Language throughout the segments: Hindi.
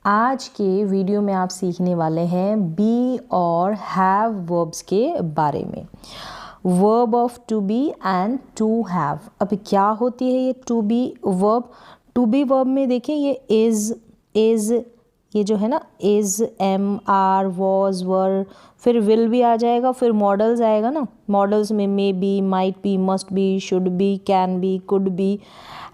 आज के वीडियो में आप सीखने वाले हैं बी और हैव वर्ब्स के बारे में। Verb of to be and to have. अब क्या होती है ये to be verb? To be verb में देखिए ये इज़ ये जो है ना is, am, are, was, were, फिर विल भी आ जाएगा, फिर मॉडल्स आएगा ना। मॉडल्स में may be, might be, must be, should be, can be, could be,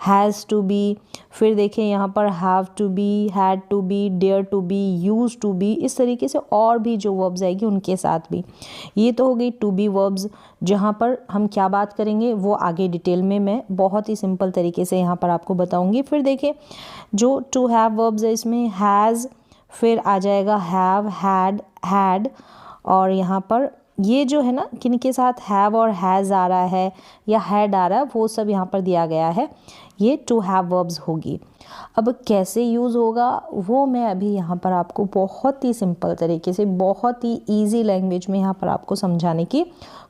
has to be, फिर देखें यहाँ पर have to be, had to be, dare to be, used to be, इस तरीके से और भी जो वर्ब्स आएगी उनके साथ भी। ये तो हो गई टू बी वर्ब्स, जहाँ पर हम क्या बात करेंगे वो आगे डिटेल में मैं बहुत ही सिंपल तरीके से यहाँ पर आपको बताऊँगी। फिर देखें जो टू हैव वर्ब्स है इसमें हैज़, फिर आ जाएगा हैव, हैड, और यहाँ पर ये जो है ना किन के साथ हैव और हैज़ आ रहा है या हैड आ रहा है वो सब यहाँ पर दिया गया है। ये टू हैव वर्ब्स होगी। अब कैसे यूज़ होगा वो मैं अभी यहाँ पर आपको बहुत ही सिंपल तरीके से, बहुत ही इजी लैंग्वेज में यहाँ पर आपको समझाने की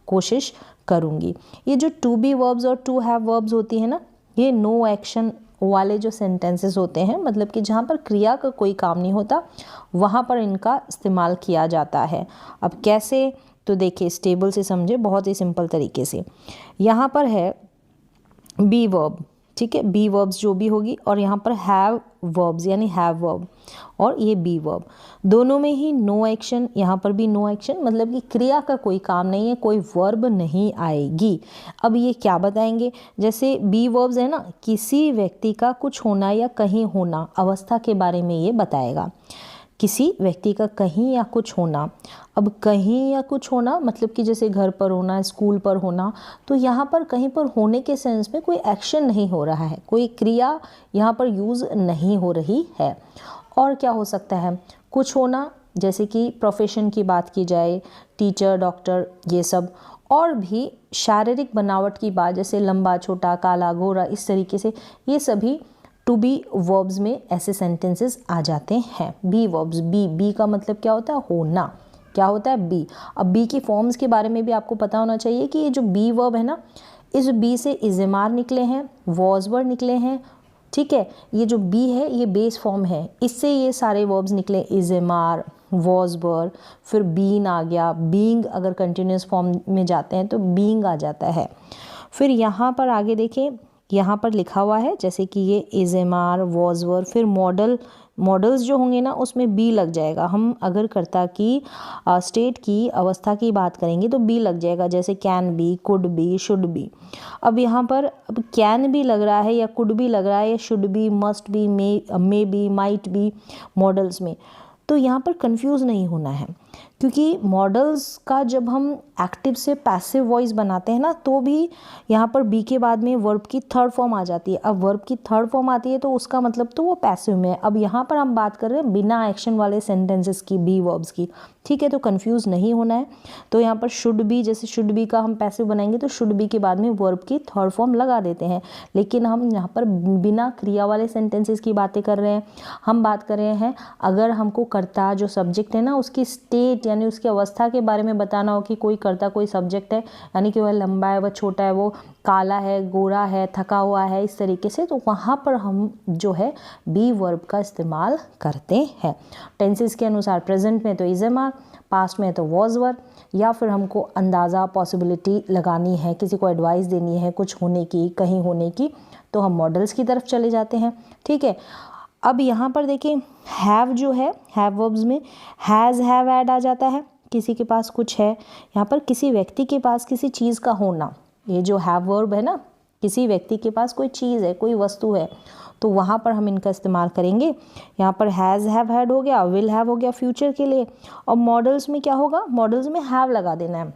कोशिश करूँगी। ये जो टू बी वर्ब्स और टू हैव वर्ब्स होती है ना, ये नो एक्शन वाले जो सेंटेंसेस होते हैं, मतलब कि जहाँ पर क्रिया का कोई काम नहीं होता वहाँ पर इनका इस्तेमाल किया जाता है। अब कैसे, तो देखिए इस टेबल से समझे बहुत ही सिंपल तरीके से। यहाँ पर है बी वर्ब, ठीक है, बी वर्ब्स जो भी होगी, और यहाँ पर हैव वर्ब्स यानी हैव वर्ब और ये बी वर्ब, दोनों में ही नो एक्शन, यहाँ पर भी नो एक्शन, मतलब कि क्रिया का कोई काम नहीं है, कोई वर्ब नहीं आएगी। अब ये क्या बताएंगे, जैसे बी वर्ब्स है ना, किसी व्यक्ति का कुछ होना या कहीं होना, अवस्था के बारे में ये बताएगा। किसी व्यक्ति का कहीं या कुछ होना। अब कहीं या कुछ होना मतलब कि जैसे घर पर होना, स्कूल पर होना, तो यहाँ पर कहीं पर होने के सेंस में कोई एक्शन नहीं हो रहा है, कोई क्रिया यहाँ पर यूज़ नहीं हो रही है। और क्या हो सकता है, कुछ होना जैसे कि प्रोफेशन की बात की जाए, टीचर, डॉक्टर, ये सब, और भी शारीरिक बनावट की बात जैसे लंबा, छोटा, काला, गोरा, इस तरीके से, ये सभी टू बी वर्ब्स में ऐसे सेंटेंसेस आ जाते हैं। बी वर्ब्स, बी का मतलब क्या होता है, होना, क्या होता है बी। अब बी की फॉर्म्स के बारे में भी आपको पता होना चाहिए कि ये जो बी वर्ब है ना, इस बी से इज़ेमार निकले हैं, वॉज वर्ड निकले हैं, ठीक है। ये जो बी है ये बेस फॉर्म है, इससे ये सारे वर्ब्स निकले, इज़ेमार, वॉज वर्ड, फिर बीन आ गया, बीइंग अगर कंटिन्यूस फॉर्म में जाते हैं तो बीइंग आ जाता है। फिर यहाँ पर आगे देखें, यहाँ पर लिखा हुआ है जैसे कि ये इज़ेमार, वॉज वर्ड, फिर मॉडल्स जो होंगे ना उसमें बी लग जाएगा। हम अगर कर्ता की स्टेट की अवस्था की बात करेंगे तो बी लग जाएगा, जैसे can be, could B, should B. अब यहाँ पर अब कैन भी लग रहा है या कुड भी लग रहा है या should be, must B, may be, might B models में, तो यहाँ पर कंफ्यूज नहीं होना है, क्योंकि मॉडल्स का जब हम एक्टिव से पैसिव वॉइस बनाते हैं ना तो भी यहाँ पर बी के बाद में वर्ब की थर्ड फॉर्म आ जाती है। अब वर्ब की थर्ड फॉर्म आती है तो उसका मतलब तो वो पैसिव में है। अब यहाँ पर हम बात कर रहे हैं बिना एक्शन वाले सेंटेंसेस की, बी वर्ब्स की, ठीक है, तो कंफ्यूज नहीं होना है। तो यहाँ पर शुड बी, जैसे शुड बी का हम पैसिव बनाएंगे तो शुड बी के बाद में वर्ब की थर्ड फॉर्म लगा देते हैं, लेकिन हम यहाँ पर बिना क्रिया वाले सेंटेंसेस की बातें कर रहे हैं। हम बात कर रहे हैं अगर हमको कर्ता जो सब्जेक्ट है ना उसकी स्टेट यानी उसकी अवस्था के बारे में बताना हो कि कोई कर्ता कोई सब्जेक्ट है, यानी कि वह लंबा है, वह छोटा है, वो काला है, गोरा है, थका हुआ है, इस तरीके से, तो वहाँ पर हम जो है बी वर्ब का इस्तेमाल करते हैं। टेंसेस के अनुसार प्रेजेंट में तो इज़ेमार, पास्ट में तो वॉज वर्ब, या फिर हमको अंदाज़ा पॉसिबिलिटी लगानी है, किसी को एडवाइस देनी है कुछ होने की, कहीं होने की, तो हम मॉडल्स की तरफ चले जाते हैं, ठीक है। अब यहाँ पर देखिए हैव जो है, हैव वर्ब्स में हैज़, हैव, हैड आ जाता है। किसी के पास कुछ है, यहाँ पर किसी व्यक्ति के पास किसी चीज़ का होना, ये जो हैव वर्ब है ना, किसी व्यक्ति के पास कोई चीज़ है, कोई वस्तु है, तो वहाँ पर हम इनका इस्तेमाल करेंगे। यहाँ पर हैज़, हैव, हैड हो गया, विल हैव हो गया फ्यूचर के लिए, और मॉडल्स में क्या होगा, मॉडल्स में हैव लगा देना है।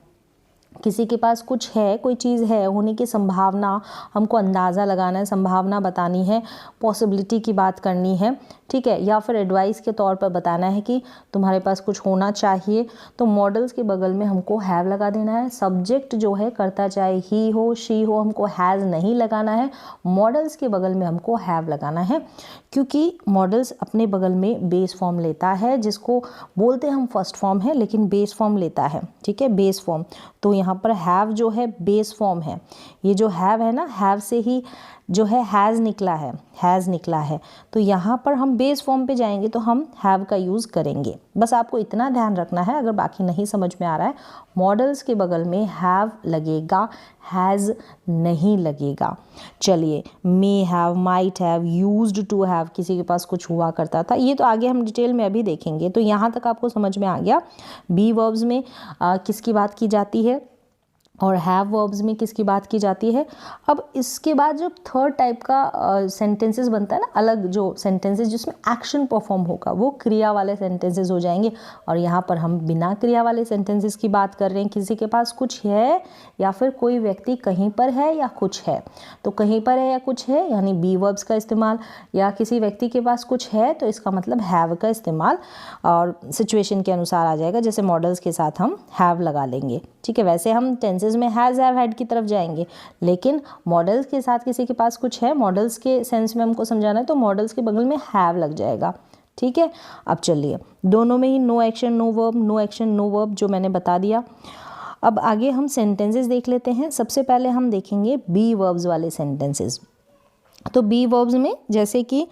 किसी के पास कुछ है, कोई चीज़ है, होने की संभावना, हमको अंदाज़ा लगाना है, संभावना बतानी है, पॉसिबिलिटी की बात करनी है, ठीक है, या फिर एडवाइस के तौर पर बताना है कि तुम्हारे पास कुछ होना चाहिए, तो मॉडल्स के बगल में हमको हैव लगा देना है। सब्जेक्ट जो है कर्ता चाहे ही हो, शी हो, हमको हैज़ नहीं लगाना है, मॉडल्स के बगल में हमको हैव लगाना है, क्योंकि मॉडल्स अपने बगल में बेस फॉर्म लेता है, जिसको बोलते हैं हम फर्स्ट फॉर्म है लेकिन बेस फॉर्म लेता है, ठीक है, बेस फॉर्म। तो यहाँ पर हैव जो है बेस फॉर्म है। ये जो हैव है ना, हैव से ही जो है हैज़ निकला है, तो यहाँ पर हम बेस फॉर्म पे जाएंगे तो हम हैव का यूज़ करेंगे। बस आपको इतना ध्यान रखना है, अगर बाकी नहीं समझ में आ रहा है, मॉडल्स के बगल में हैव लगेगा, हैज़ नहीं लगेगा। चलिए, may have, might have, used to have, किसी के पास कुछ हुआ करता था, ये तो आगे हम डिटेल में अभी देखेंगे। तो यहाँ तक आपको समझ में आ गया बी वर्ब्स में किसकी बात की जाती है और हैव वर्ब्स में किसकी बात की जाती है। अब इसके बाद जो थर्ड टाइप का सेंटेंसेस बनता है ना, अलग जो सेंटेंसेस जिसमें एक्शन परफॉर्म होगा, वो क्रिया वाले सेंटेंसेस हो जाएंगे। और यहाँ पर हम बिना क्रिया वाले सेंटेंसेस की बात कर रहे हैं, किसी के पास कुछ है या फिर कोई व्यक्ति कहीं पर है या कुछ है। तो कहीं पर है या कुछ है यानी बी वर्ब्स का इस्तेमाल, या किसी व्यक्ति के पास कुछ है तो इसका मतलब हैव का इस्तेमाल, और सिचुएशन के अनुसार आ जाएगा। जैसे मॉडल्स के साथ हम हैव लगा लेंगे, ठीक है। वैसे हम टेंसेस में हैज़, हैव, हैड की तरफ जाएंगे, लेकिन मॉडल्स के साथ किसी के पास कुछ है, मॉडल्स के सेंस में हमको समझाना है, तो मॉडल्स के बगल में हैव लग जाएगा, ठीक है। अब चलिए, दोनों में ही no action no verb, no action no verb जो मैंने बता दिया। अब आगे हम सेंटेंसेस देख लेते हैं। सबसे पहले हम देखेंगे बी वर्ब्स वाले सेंटेंसेस। तो बी वर्ब्स में जैसे कि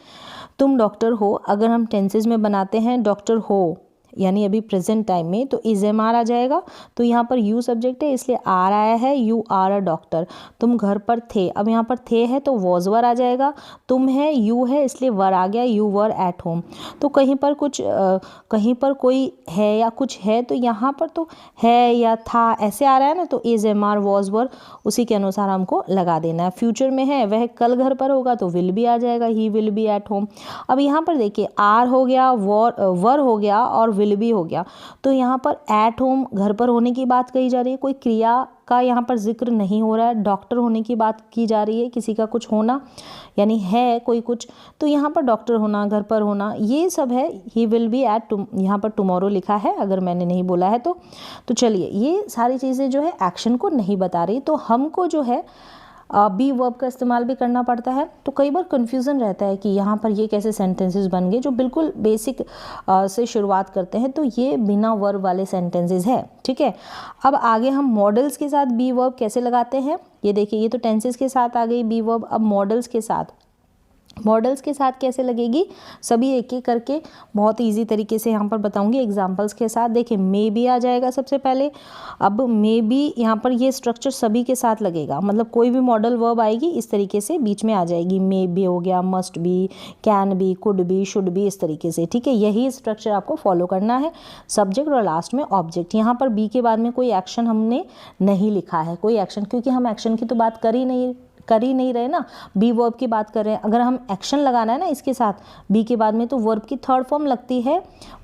तुम डॉक्टर हो, अगर हम टेंसेस में बनाते हैं डॉक्टर हो यानी अभी प्रेजेंट टाइम में, तो इज एम आर आ जाएगा। तो यहाँ पर यू सब्जेक्ट है इसलिए आर आया है, यू आर अ डॉक्टर। तुम घर पर थे, अब यहाँ पर थे है तो वॉज वर आ जाएगा। तुम है, यू है इसलिए वर आ गया, यू वर एट होम। तो कहीं पर कुछ कहीं पर कोई है या कुछ है, तो यहाँ पर तो है या था ऐसे आ रहा है ना, तो is am are was were उसी के अनुसार हमको लगा देना है। फ्यूचर में है, वह कल घर पर होगा तो विल भी आ जाएगा, he will be at home. अब यहाँ पर देखिए, आर हो गया, वर हो गया और विल भी हो गया। तो यहाँ पर एट होम घर पर होने की बात कही जा रही है, कोई क्रिया का यहाँ पर जिक्र नहीं हो रहा है। डॉक्टर होने की बात की जा रही है, किसी का कुछ होना यानी है कोई कुछ, तो यहाँ पर डॉक्टर होना, घर पर होना, ये सब है। ही विल बी एट, यहाँ पर टुमारो लिखा है अगर मैंने नहीं बोला है तो चलिए, ये सारी चीज़ें जो है एक्शन को नहीं बता रही, तो हमको जो है बी वर्ब का इस्तेमाल भी करना पड़ता है। तो कई बार कन्फ्यूज़न रहता है कि यहाँ पर ये कैसे सेंटेंसेस बन गए, जो बिल्कुल बेसिक से शुरुआत करते हैं, तो ये बिना वर्ब वाले सेंटेंसेस है, ठीक है। अब आगे हम मॉडल्स के साथ बी वर्ब कैसे लगाते हैं, ये देखिए, ये तो टेंसेस के साथ आ गई बी वर्ब। अब मॉडल्स के साथ कैसे लगेगी, सभी एक एक करके बहुत इजी तरीके से यहाँ पर बताऊंगी एग्जांपल्स के साथ। देखिए, मे बी आ जाएगा सबसे पहले। अब मे बी यहाँ पर ये स्ट्रक्चर सभी के साथ लगेगा, मतलब कोई भी मॉडल वर्ब आएगी इस तरीके से बीच में आ जाएगी। मे बी हो गया, must be, can be, could B, should B, इस तरीके से, ठीक है। यही स्ट्रक्चर आपको फॉलो करना है। सब्जेक्ट और लास्ट में ऑब्जेक्ट। यहाँ पर बी के बाद में कोई एक्शन हमने नहीं लिखा है, कोई एक्शन, क्योंकि हम एक्शन की तो बात कर ही नहीं रहे ना, बी वर्ब की बात कर रहे हैं। अगर हम एक्शन लगाना है ना इसके साथ बी के बाद में, तो वर्ब की थर्ड फॉर्म लगती है,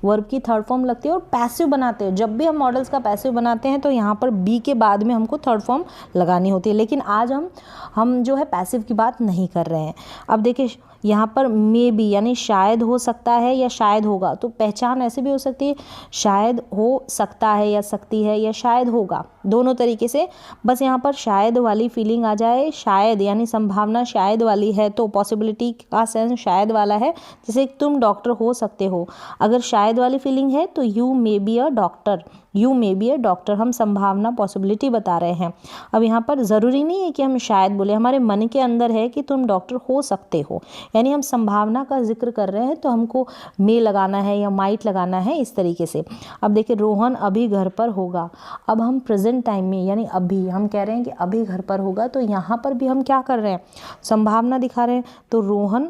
और पैसिव बनाते हैं। जब भी हम मॉडल्स का पैसिव बनाते हैं तो यहाँ पर बी के बाद में हमको थर्ड फॉर्म लगानी होती है, लेकिन आज हम जो है पैसिव की बात नहीं कर रहे हैं। अब देखिए, यहाँ पर मे बी यानी शायद हो सकता है या शायद होगा, तो पहचान ऐसे भी हो सकती है, शायद हो सकता है या सकती है, या शायद होगा, दोनों तरीके से। बस यहाँ पर शायद वाली फीलिंग आ जाए, शायद यानी संभावना शायद वाली है, तो पॉसिबिलिटी का सेंस शायद वाला है। जैसे तुम डॉक्टर हो सकते हो, अगर शायद वाली फीलिंग है तो you may be a doctor, हम संभावना पॉसिबिलिटी बता रहे हैं। अब यहाँ पर ज़रूरी नहीं है कि हम शायद बोले, हमारे मन के अंदर है कि तुम डॉक्टर हो सकते हो, यानी हम संभावना का जिक्र कर रहे हैं, तो हमको मे लगाना है या माइट लगाना है, इस तरीके से। अब देखिए, रोहन अभी घर पर होगा। अब हम प्रेजेंट टाइम में यानी अभी हम कह रहे हैं कि अभी घर पर होगा, तो यहाँ पर भी हम क्या कर रहे हैं, संभावना दिखा रहे हैं। तो रोहन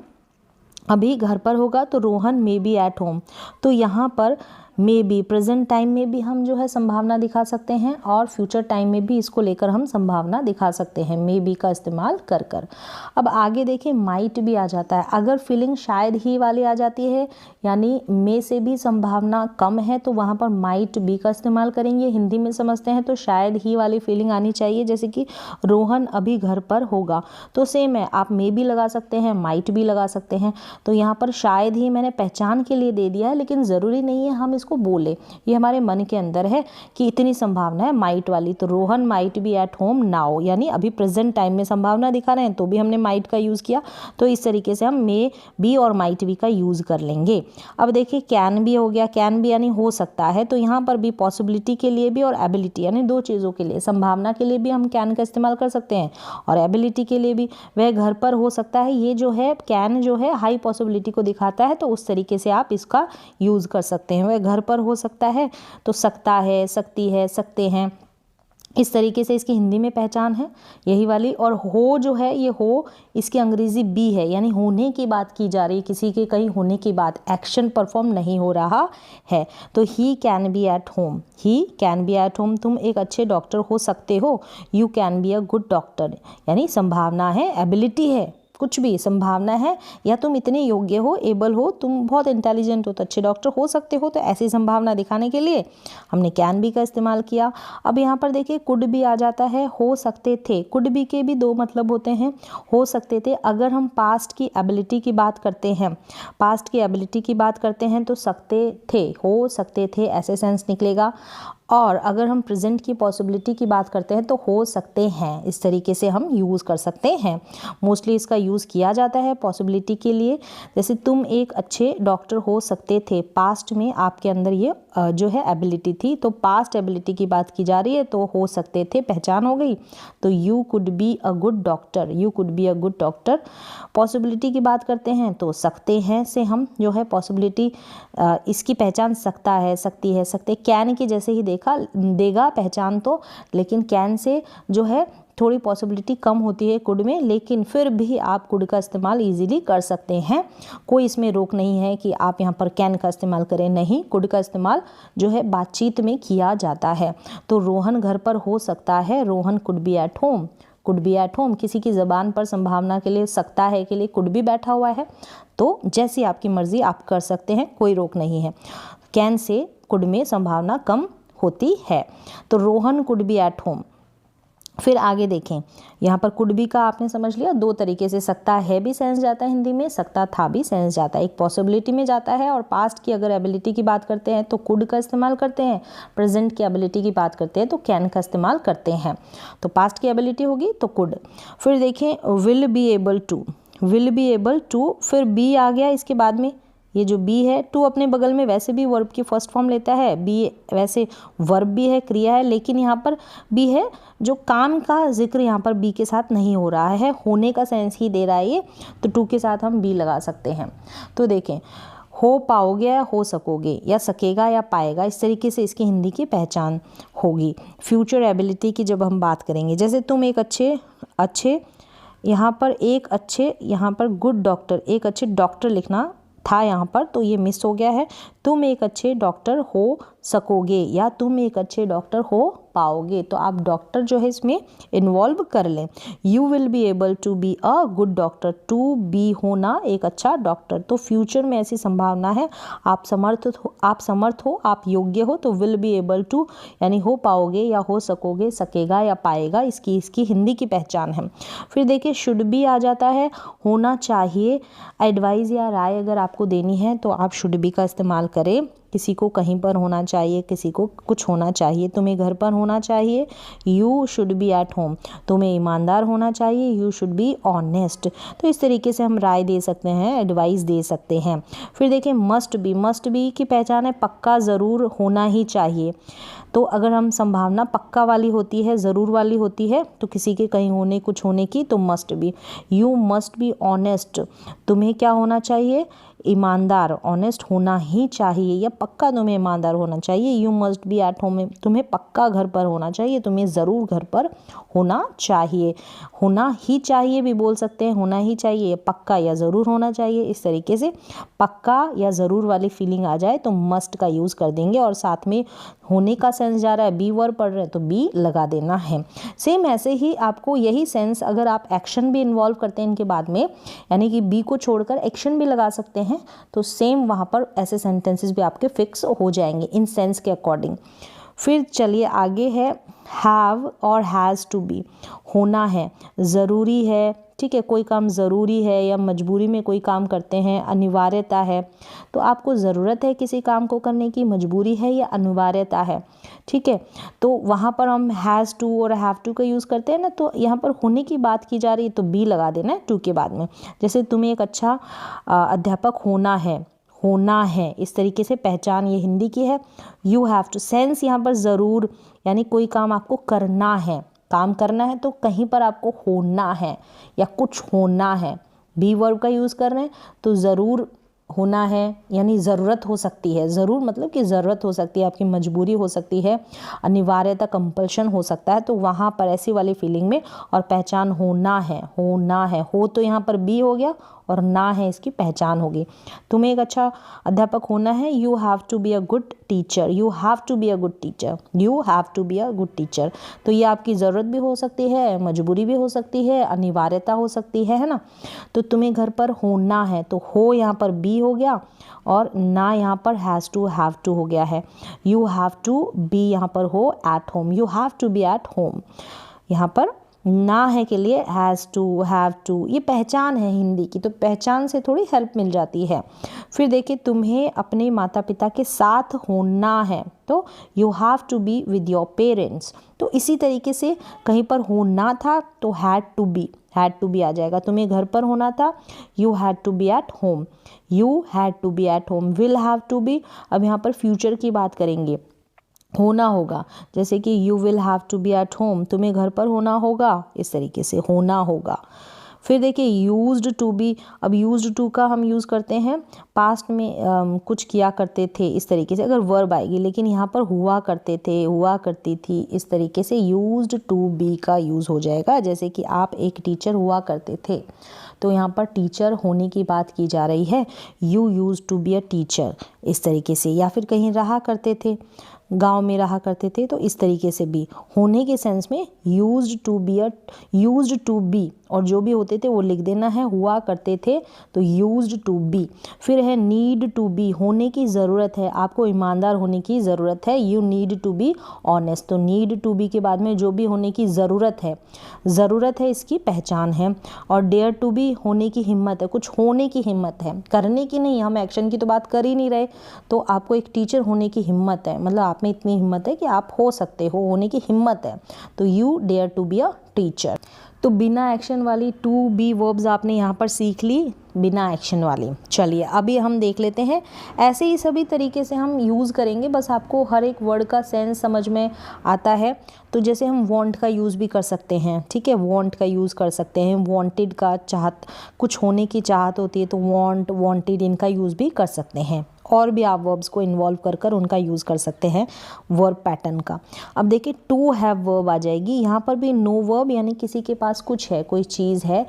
अभी घर पर होगा, तो Rohan may be at home. तो यहाँ पर मे बी प्रेजेंट टाइम में भी हम जो है संभावना दिखा सकते हैं, और फ्यूचर टाइम में भी इसको लेकर हम संभावना दिखा सकते हैं, मे बी का इस्तेमाल कर। अब आगे देखिए, माइट भी आ जाता है। अगर फीलिंग शायद ही वाली आ जाती है, यानी मे से भी संभावना कम है, तो वहाँ पर माइट बी का इस्तेमाल करेंगे। हिंदी में समझते हैं तो शायद ही वाली फीलिंग आनी चाहिए, जैसे कि रोहन अभी घर पर होगा, तो सेम है, आप मे भी लगा सकते हैं, माइट भी लगा सकते हैं। तो यहाँ पर शायद ही मैंने पहचान के लिए दे दिया है, लेकिन ज़रूरी नहीं है हम इसको बोले, ये हमारे मन के अंदर है कि इतनी संभावना है माइट वाली। तो Rohan might be at home now, यानी अभी प्रेजेंट टाइम में संभावना दिखा रहे हैं तो भी हमने माइट का यूज़ किया। तो इस तरीके से हम मे बी और माइट बी का यूज़ कर लेंगे। अब देखिए कैन बी हो गया, कैन बी यानी हो सकता है, तो यहाँ पर भी पॉसिबिलिटी के लिए भी और एबिलिटी यानी दो चीज़ों के लिए, संभावना के लिए भी हम कैन का इस्तेमाल कर सकते हैं और एबिलिटी के लिए भी। वह घर पर हो सकता है, ये जो है कैन जो है हाई पॉसिबिलिटी को दिखाता है, तो उस तरीके से आप इसका यूज़ कर सकते हैं। वह घर पर हो सकता है तो सकता है, सकती है, सकते हैं, इस तरीके से इसकी हिंदी में पहचान है यही वाली। और हो जो है, ये हो इसकी अंग्रेजी बी है, यानी होने की बात की जा रही है, किसी के कहीं होने की बात, एक्शन परफॉर्म नहीं हो रहा है। तो he can be at home, he can be at home, तुम एक अच्छे डॉक्टर हो सकते हो। You can be a good doctor, यानी संभावना है, एबिलिटी है, कुछ भी संभावना है, या तुम इतने योग्य हो, एबल हो, तुम बहुत इंटेलिजेंट हो तो अच्छे डॉक्टर हो सकते हो। तो ऐसी संभावना दिखाने के लिए हमने कैन बी का इस्तेमाल किया। अब यहाँ पर देखिए कुड भी आ जाता है, हो सकते थे। कुड बी के भी दो मतलब होते हैं, हो सकते थे अगर हम पास्ट की एबिलिटी की बात करते हैं, पास्ट की एबिलिटी की बात करते हैं तो सकते थे, हो सकते थे ऐसे सेंस निकलेगा। और अगर हम प्रेजेंट की पॉसिबिलिटी की बात करते हैं तो हो सकते हैं, इस तरीके से हम यूज़ कर सकते हैं। मोस्टली इसका यूज़ किया जाता है पॉसिबिलिटी के लिए, जैसे तुम एक अच्छे डॉक्टर हो सकते थे, पास्ट में आपके अंदर ये जो है एबिलिटी थी, तो पास्ट एबिलिटी की बात की जा रही है तो हो सकते थे पहचान हो गई। तो you could be a good doctor, you could be a good doctor. Possibility की बात करते हैं तो सकते हैं से हम जो है पॉसिबिलिटी इसकी पहचान सकता है, सकती है, सकते। कैन की जैसे ही देगा पहचान तो, लेकिन कैन से जो है थोड़ी पॉसिबिलिटी कम होती है कुड में, लेकिन फिर भी आप कुड का इस्तेमाल इजीली कर सकते हैं। कोई इसमें रोक नहीं है कि आप यहाँ पर कैन का इस्तेमाल करें, नहीं, कुड का इस्तेमाल जो है बातचीत में किया जाता है। तो रोहन घर पर हो सकता है, Rohan could be at home, could be at home. किसी की ज़बान पर संभावना के लिए सकता है के लिए कुड भी बैठा हुआ है, तो जैसी आपकी मर्जी आप कर सकते हैं, कोई रोक नहीं है। कैन से कुड में संभावना कम होती है। तो Rohan could be at home. फिर आगे देखें, यहाँ पर कुड बी का आपने समझ लिया, दो तरीके से सकता है भी सेंस जाता है हिंदी में, सकता था भी सेंस जाता है। एक पॉसिबिलिटी में जाता है और पास्ट की अगर एबिलिटी की बात करते हैं तो कुड का इस्तेमाल करते हैं, प्रेजेंट की एबिलिटी की बात करते हैं तो कैन का इस्तेमाल करते हैं। तो पास्ट की एबिलिटी होगी तो कुड। फिर देखें will be able to, will be able to, फिर बी आ गया इसके बाद में, ये जो बी है, टू अपने बगल में वैसे भी वर्ब की फर्स्ट फॉर्म लेता है, बी वैसे वर्ब भी है, क्रिया है, लेकिन यहाँ पर बी है जो काम का जिक्र यहाँ पर बी के साथ नहीं हो रहा है, होने का सेंस ही दे रहा है ये, तो टू के साथ हम बी लगा सकते हैं। तो देखें हो पाओगे या हो सकोगे, या सकेगा या पाएगा, इस तरीके से इसकी हिंदी की पहचान होगी। फ्यूचर एबिलिटी की जब हम बात करेंगे, जैसे तुम एक अच्छे यहाँ पर एक अच्छे, यहाँ पर गुड डॉक्टर, एक अच्छे डॉक्टर लिखना था यहाँ पर तो ये मिस हो गया है। तुम एक अच्छे डॉक्टर हो सकोगे या तुम एक अच्छे डॉक्टर हो पाओगे, तो आप डॉक्टर जो है इसमें इन्वॉल्व कर लें। You will be able to be a good doctor, to be होना एक अच्छा डॉक्टर, तो फ्यूचर में ऐसी संभावना है, आप समर्थ हो, आप योग्य हो, तो विल बी एबल टू यानी हो पाओगे या हो सकोगे, सकेगा या पाएगा, इसकी हिंदी की पहचान है। फिर देखिए शुड बी आ जाता है, होना चाहिए। एडवाइस या राय अगर आपको देनी है तो आप शुड बी का इस्तेमाल करें। किसी को कहीं पर होना चाहिए, किसी को कुछ होना चाहिए, तुम्हें घर पर होना चाहिए, you should be at home, तुम्हें ईमानदार होना चाहिए, यू शुड बी ऑनेस्ट। तो इस तरीके से हम राय दे सकते हैं, एडवाइस दे सकते हैं। फिर देखें मस्ट बी की पहचान है पक्का, ज़रूर, होना ही चाहिए। तो अगर हम संभावना पक्का वाली होती है, ज़रूर वाली होती है, तो किसी के कहीं होने कुछ होने की, तो must be. You must be honest, तुम्हें क्या होना चाहिए, ईमानदार, ऑनेस्ट होना ही चाहिए या पक्का तुम्हें ईमानदार होना चाहिए। You must be at home, तुम्हें पक्का घर पर होना चाहिए, तुम्हें ज़रूर घर पर होना चाहिए। होना ही चाहिए भी बोल सकते हैं, होना ही चाहिए, पक्का या ज़रूर होना चाहिए। इस तरीके से पक्का या ज़रूर वाली फीलिंग आ जाए तो मस्ट का यूज़ कर देंगे, और साथ में होने का सेंस जा रहा है, बी वर्ब पढ़ रहे हैं तो बी लगा देना है। सेम ऐसे ही आपको यही सेंस अगर आप एक्शन भी इन्वॉल्व करते हैं इनके बाद में, यानी कि बी को छोड़कर एक्शन भी लगा सकते हैं, तो सेम वहाँ पर ऐसे सेंटेंसेस भी आपके फिक्स हो जाएंगे इन सेंस के अकॉर्डिंग। फिर चलिए आगे है हैव और हैज़ टू बी, होना है, ज़रूरी है, ठीक है, कोई काम ज़रूरी है या मजबूरी में कोई काम करते हैं, अनिवार्यता है, तो आपको ज़रूरत है किसी काम को करने की, मजबूरी है या अनिवार्यता है, ठीक है, तो वहाँ पर हम हैज़ टू और हैव टू का यूज़ करते हैं ना, तो यहाँ पर होने की बात की जा रही है तो बी लगा देना है टू के बाद में। जैसे तुम्हें एक अच्छा अध्यापक होना है, इस तरीके से पहचान, ये हिंदी की है। यू हैव टू, सेंस यहाँ पर ज़रूर, यानी कोई काम आपको करना है, काम करना है तो कहीं पर आपको होना है या कुछ होना है, बी वर्ब का यूज़ कर रहे हैं तो ज़रूर होना है, यानी ज़रूरत हो सकती है, ज़रूर मतलब कि ज़रूरत हो सकती है, आपकी मजबूरी हो सकती है, अनिवार्यता कंपल्शन हो सकता है, तो वहाँ पर ऐसी वाली फीलिंग में, और पहचान होना है, हो तो यहाँ पर बी हो गया और ना है इसकी पहचान होगी। तुम्हें एक अच्छा अध्यापक होना है, you have to be a good teacher, you have to be a good teacher, you have to be a good teacher. तो ये आपकी ज़रूरत भी हो सकती है, मजबूरी भी हो सकती है, अनिवार्यता हो सकती है ना। तो तुम्हें घर पर होना है, तो हो यहाँ पर बी हो गया और ना यहाँ पर हैज़ टू हैव टू हो गया है। यू हैव टू बी यहाँ पर हो at home, you have to be at home. यहाँ पर ना है के लिए हैज़ टू, हैव टू, ये पहचान है हिंदी की, तो पहचान से थोड़ी हेल्प मिल जाती है। फिर देखिए, तुम्हें अपने माता पिता के साथ होना है, तो you have to be with your parents. तो इसी तरीके से कहीं पर होना था तो हैड टू बी आ जाएगा। तुम्हें घर पर होना था, you had to be at home, you had to be at home. Will have to be, अब यहाँ पर फ्यूचर की बात करेंगे, होना होगा, जैसे कि you will have to be at home, तुम्हें घर पर होना होगा, इस तरीके से होना होगा। फिर देखिए यूज्ड टू बी, अब यूज्ड टू का हम यूज़ करते हैं पास्ट में, कुछ किया करते थे, इस तरीके से अगर वर्ब आएगी, लेकिन यहाँ पर हुआ करते थे, हुआ करती थी, इस तरीके से यूज्ड टू बी का यूज़ हो जाएगा। जैसे कि आप एक टीचर हुआ करते थे, तो यहाँ पर टीचर होने की बात की जा रही है, you used to be a teacher, इस तरीके से। या फिर कहीं रहा करते थे, गांव में रहा करते थे, तो इस तरीके से भी होने के सेंस में यूज्ड टू बी, और जो भी होते थे वो लिख देना है, हुआ करते थे तो यूज्ड टू बी। फिर है नीड टू बी, होने की ज़रूरत है, आपको ईमानदार होने की ज़रूरत है, you need to be honest, तो नीड टू बी के बाद में जो भी होने की ज़रूरत है इसकी पहचान है। और डेयर टू बी, होने की हिम्मत है, कुछ होने की हिम्मत है, करने की नहीं, हम एक्शन की तो बात कर ही नहीं रहे, तो आपको एक टीचर होने की हिम्मत है, मतलब आप में इतनी हिम्मत है कि आप हो सकते हो, होने की हिम्मत है, तो you dare to be a teacher. तो बिना एक्शन वाली टू बी वर्ब्स आपने यहाँ पर सीख ली, बिना एक्शन वाली। चलिए अभी हम देख लेते हैं, ऐसे ही सभी तरीके से हम यूज़ करेंगे, बस आपको हर एक वर्ड का सेंस समझ में आता है। तो जैसे हम वांट का यूज़ भी कर सकते हैं, ठीक है, वांट का यूज़ कर सकते हैं, वांटेड का चाहत, कुछ होने की चाहत होती है तो वांट, वांटेड, इनका यूज़ भी कर सकते हैं। और भी आप वर्ब्स को इन्वॉल्व कर उनका यूज़ कर सकते हैं वर्ब पैटर्न का। अब देखिए टू हैव वर्ब आ जाएगी, यहाँ पर भी नो वर्ब, यानी किसी के पास कुछ है, कोई चीज़ है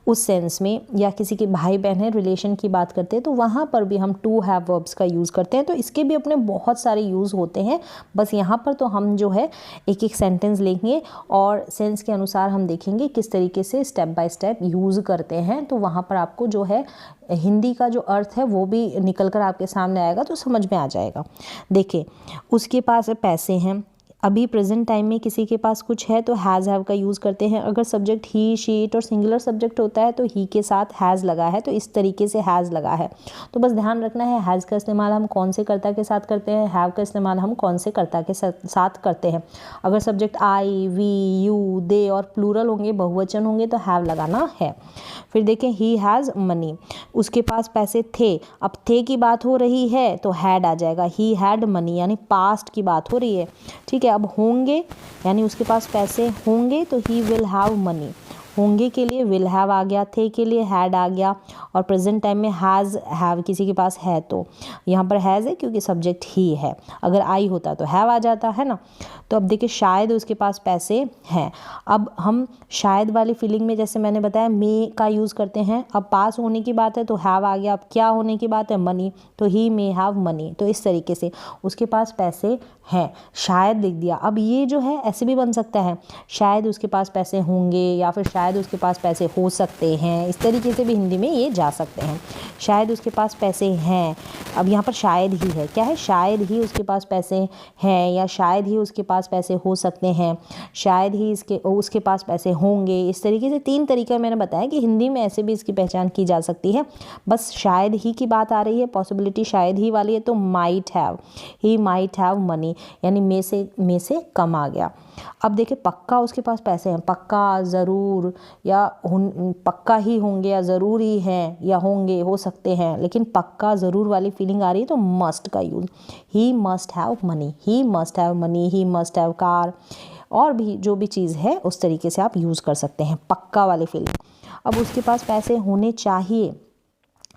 उस सेंस में, या किसी के भाई बहन है, रिलेशन की बात करते हैं, तो वहाँ पर भी हम टू हैव वर्ब्स का यूज़ करते हैं। तो इसके भी अपने बहुत सारे यूज़ होते हैं, बस यहाँ पर तो हम जो है एक एक सेंटेंस लेंगे और सेंस के अनुसार हम देखेंगे किस तरीके से स्टेप बाय स्टेप यूज़ करते हैं। तो वहाँ पर आपको जो है हिंदी का जो अर्थ है वो भी निकल कर आपके सामने आएगा, तो समझ में आ जाएगा। देखिए उसके पास पैसे हैं, अभी प्रेजेंट टाइम में किसी के पास कुछ है तो हैज़ हैव का यूज़ करते हैं। अगर सब्जेक्ट ही, शी, इट और सिंगुलर सब्जेक्ट होता है तो ही के साथ हैज़ लगा है, तो इस तरीके से हैज़ लगा है। तो बस ध्यान रखना है हैज़ का इस्तेमाल हम कौन से कर्ता के साथ करते हैं, हैव का इस्तेमाल हम कौन से कर्ता के साथ करते हैं। अगर सब्जेक्ट आई, वी, यू, दे और प्लूरल होंगे, बहुवचन होंगे, तो हैव लगाना है। फिर देखें ही हैज़ मनी, उसके पास पैसे थे, अब थे की बात हो रही है तो हैड आ जाएगा, ही हैड मनी, यानी पास्ट की बात हो रही है, ठीक है। अब होंगे यानी उसके पास पैसे होंगे तो ही विल हैव मनी, होंगे के लिए विल हैव आ गया, थे के लिए हैड आ गया, और प्रेजेंट टाइम में हैज़ हैव किसी के पास है तो यहाँ पर हैज़ है क्योंकि सब्जेक्ट ही है, अगर आई होता तो हैव आ जाता है ना। तो अब देखिए शायद उसके पास पैसे हैं, अब हम शायद वाली फीलिंग में जैसे मैंने बताया मे का यूज़ करते हैं। अब पास होने की बात है तो हैव आ गया, अब क्या होने की बात है, मनी, तो ही मे हैव मनी। तो इस तरीके से उसके पास पैसे हैं, शायद लिख दिया। अब ये जो है ऐसे भी बन सकता है, शायद उसके पास पैसे होंगे, या फिर शायद शायद उसके पास पैसे हो सकते हैं, इस तरीके से भी हिंदी में ये जा सकते हैं। शायद उसके पास पैसे हैं, अब यहाँ पर शायद ही है, क्या है, शायद ही उसके पास पैसे हैं या शायद ही उसके पास पैसे हो सकते हैं, शायद ही उसके पास पैसे होंगे। इस तरीके से 3 तरीका मैंने बताया कि हिंदी में ऐसे भी इसकी पहचान की जा सकती है। बस शायद ही की बात आ रही है, पॉसिबिलिटी शायद ही वाली है, तो might have, he might have money, यानी में से कम आ गया। अब देखिए पक्का उसके पास पैसे हैं, पक्का, ज़रूर या पक्का ही होंगे या ज़रूर ही हैं या होंगे, हो सकते हैं, लेकिन पक्का ज़रूर वाली फीलिंग आ रही है तो मस्ट का use, he must have money, he must have money, he must have car, और भी जो भी चीज़ है उस तरीके से आप यूज़ कर सकते हैं पक्का वाली फीलिंग। अब उसके पास पैसे होने चाहिए,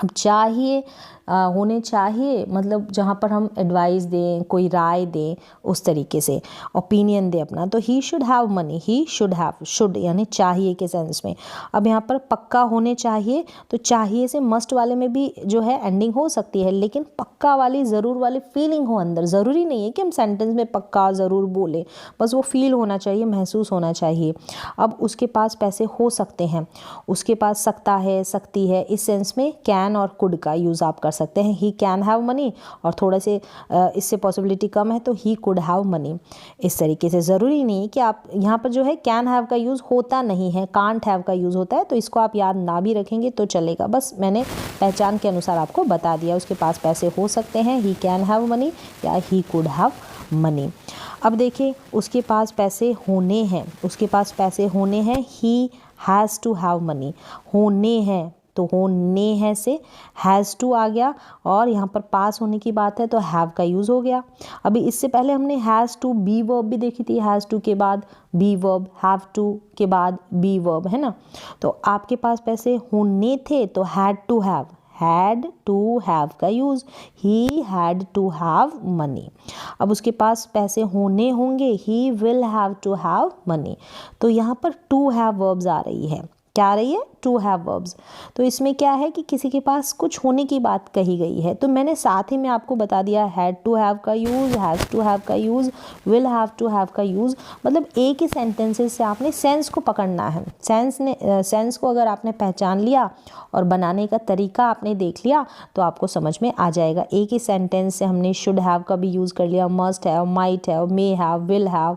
अब चाहिए होने चाहिए मतलब जहाँ पर हम एडवाइस दें, कोई राय दें, उस तरीके से ओपिनियन दें अपना, तो he should have money, he should have, should यानी चाहिए के सेंस में। अब यहाँ पर पक्का होने चाहिए, तो चाहिए से मस्ट वाले में भी जो है एंडिंग हो सकती है, लेकिन पक्का वाली ज़रूर वाली फीलिंग हो अंदर, ज़रूरी नहीं है कि हम सेंटेंस में पक्का ज़रूर बोले, बस वो फील होना चाहिए, महसूस होना चाहिए। अब उसके पास पैसे हो सकते हैं, उसके पास सकता है, सकती है, इस सेंस में कैन और कुड का यूज़ आप कर सकते हैं, ही कैन हैव मनी, और थोड़े से इससे पॉसिबिलिटी कम है तो ही कुड हैव मनी। इस तरीके से ज़रूरी नहीं कि आप यहाँ पर जो है कैन हैव का यूज़ होता नहीं है, कांट हैव का यूज़ होता है, तो इसको आप याद ना भी रखेंगे तो चलेगा, बस मैंने पहचान के अनुसार आपको बता दिया। उसके पास पैसे हो सकते हैं, ही कैन हैव मनी या ही कुड हैव मनी। अब देखिए उसके पास पैसे होने हैं, उसके पास पैसे होने हैं, he has to have money, होने हैं तो होने हैं से हैज़ टू आ गया, और यहाँ पर पास होने की बात है तो हैव का यूज़ हो गया। अभी इससे पहले हमने हैज़ टू बी वर्ब भी देखी थी, हैज़ टू के बाद बी वर्ब, हैव टू के बाद बी वर्ब, है ना। तो आपके पास पैसे होने थे तो हैड टू हैव का use, he had to have money. अब उसके पास पैसे होने होंगे, he will have to have money, तो यहाँ पर टू हैव वर्ब्स आ रही है, क्या आ रही है, टू हैव वर्ब्स। तो इसमें क्या है कि किसी के पास कुछ होने की बात कही गई है, तो मैंने साथ ही में आपको बता दिया हैड टू हैव का यूज़, हैज़ टू हैव का use, will have to have का यूज़, मतलब एक ही सेंटेंसेस से आपने सेंस को पकड़ना है। सेंस को अगर आपने पहचान लिया और बनाने का तरीका आपने देख लिया तो आपको समझ में आ जाएगा। एक ही सेंटेंस से हमने शुड हैव का भी यूज़ कर लिया, must have, might have, may have, will have,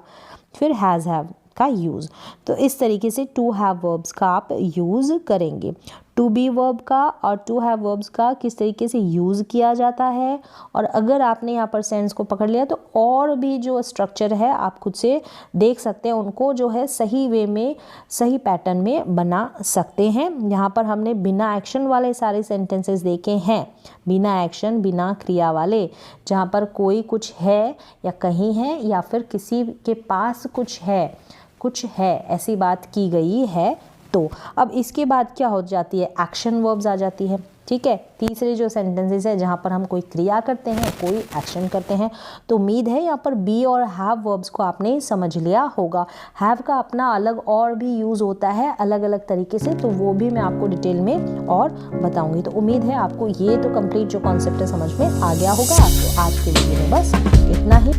फिर हैज़ हैव का यूज़। तो इस तरीके से टू हैव वर्ब्स का आप यूज़ करेंगे। टू बी वर्ब का और टू हैव वर्ब्स का किस तरीके से यूज़ किया जाता है, और अगर आपने यहाँ पर सेंस को पकड़ लिया तो और भी जो स्ट्रक्चर है आप खुद से देख सकते हैं, उनको जो है सही वे में, सही पैटर्न में बना सकते हैं। यहाँ पर हमने बिना एक्शन वाले सारे सेंटेंसेस देखे हैं, बिना एक्शन, बिना क्रिया वाले, जहाँ पर कोई कुछ है या कहीं है या फिर किसी के पास कुछ है ऐसी बात की गई है। तो अब इसके बाद क्या हो जाती है, एक्शन वर्ब्स आ जाती है, ठीक है। तीसरे जो सेंटेंसेस है जहाँ पर हम कोई क्रिया करते हैं, कोई एक्शन करते हैं, तो उम्मीद है यहाँ पर बी और हैव वर्ब्स को आपने समझ लिया होगा। हैव का अपना अलग और भी यूज़ होता है अलग अलग तरीके से, तो वो भी मैं आपको डिटेल में और बताऊंगी। तो उम्मीद है आपको ये तो कंप्लीट जो कॉन्सेप्ट है समझ में आ गया होगा। तो आज के वीडियो में बस इतना ही।